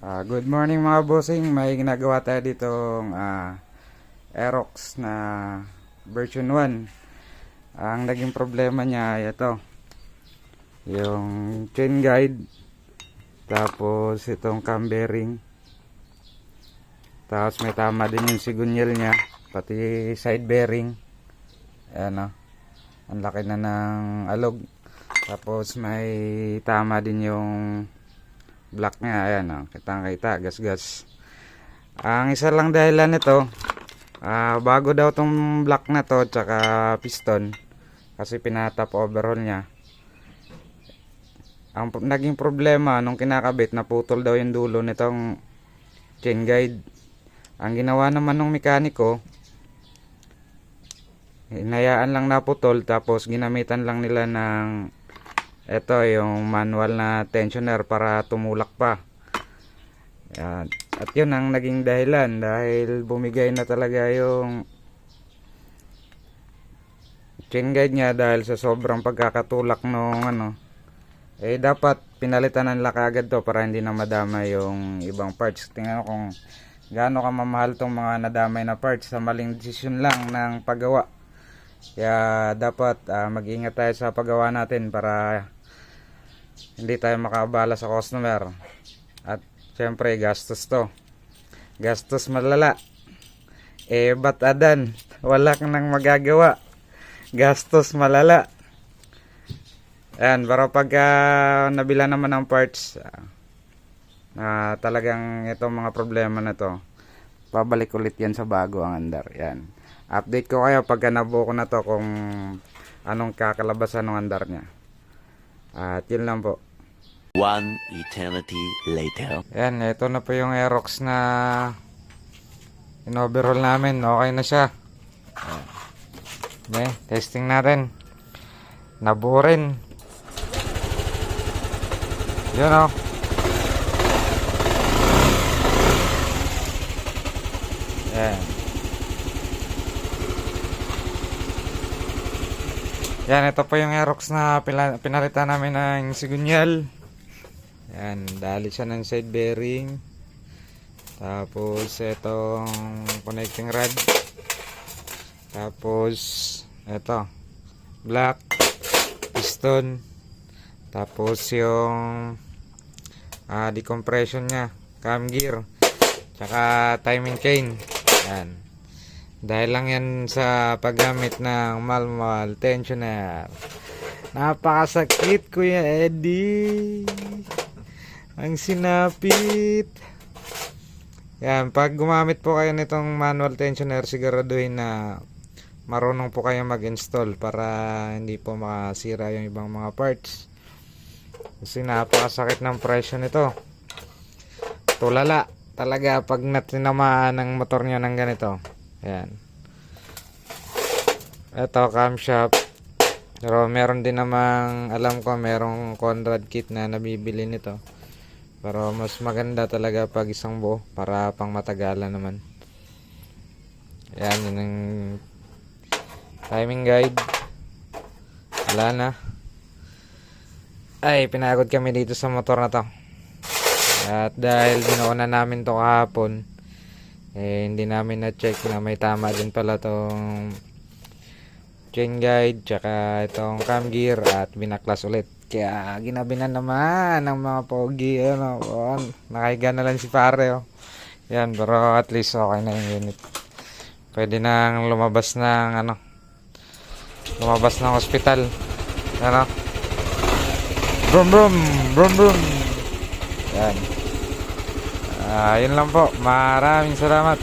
Good morning mga bossing. May ginagawa tayo ditong Aerox na version 1. Ang naging problema niya ay ito, yung chain guide, tapos itong cam bearing, tapos may tama din yung sigunyal niya, pati side bearing. Ayan o, ang laki na ng alog. Tapos may tama din yung block niya. Ayan o, kitang kita, gas. Ang isa lang dahilan nito, bago daw tong block na to tsaka piston, kasi pinatap overhaul niya. Ang naging problema nung kinakabit, naputol daw yung dulo nitong chain guide. Ang ginawa naman ng mekaniko, hinayaan lang naputol, tapos ginamitan lang nila ng ito, yung manual na tensioner para tumulak pa. Yan. At yun ang naging dahilan, dahil bumigay na talaga yung chain guide niya dahil sa sobrang pagkakatulak nung dapat pinalitan ng kagad to para hindi na madamay yung ibang parts. Tingnan mo kung gaano ka mamahal tong mga nadamay na parts sa maling desisyon lang ng paggawa. Kaya dapat mag-ingat tayo sa paggawa natin para hindi tayo makaabala sa customer. At syempre gastos to, gastos malala. Ba't adan, wala kang nang magagawa, gastos malala. Ayan, pero pagka nabila naman ng parts na talagang itong mga problema na to, pabalik ulit yan sa bago ang andar. Yan, update ko kayo pagka nabuo ko na to kung anong kakalabasan ng andar nya. At yun lang po. One eternity later. Yan, ito na po yung Aerox na in-overhaul namin. Okay na siya. Okay, testing natin. Nabuo rin. Yun o. Yan. Yan, ito po yung Aerox na pinalitan namin ng sigunyal. Yan, dali siya ng side bearing. Tapos itong connecting rod. Tapos ito, block, piston. Tapos yung decompression nya, cam gear, tsaka timing chain. Yan. Dahil lang yan sa paggamit ng manual tensioner. Napakasakit, Kuya Eddie. Ang sinapit. Yan, pag gumamit po kayo nitong manual tensioner, siguraduhin na marunong po kayo mag-install para hindi po makasira yung ibang mga parts. Kasi napakasakit ng presyo nito. Tulala talaga pag natinamaan ng motor nyo ng ganito. Yan. Ito, camshaft. Pero meron din namang, alam ko, merong Conrad kit na nabibili nito. Pero mas maganda talaga pag isang buo para pang matagalan naman. Yan, yun ang timing guide. Wala na. Ay, pinagod kami dito sa motor na to. At dahil binuo na namin to kahapon, hindi namin na-check na may tama din pala tong chain guide, tsaka itong cam gear, at binaklas ulit. Kaya ginabi na naman ng mga pogi. Nakahiga na lang si pare. Yan, pero at least okay na yung unit. Pwede nang lumabas ng lumabas ng hospital. Brum brum, brum brum. Yan. Yun lang po. Maraming salamat.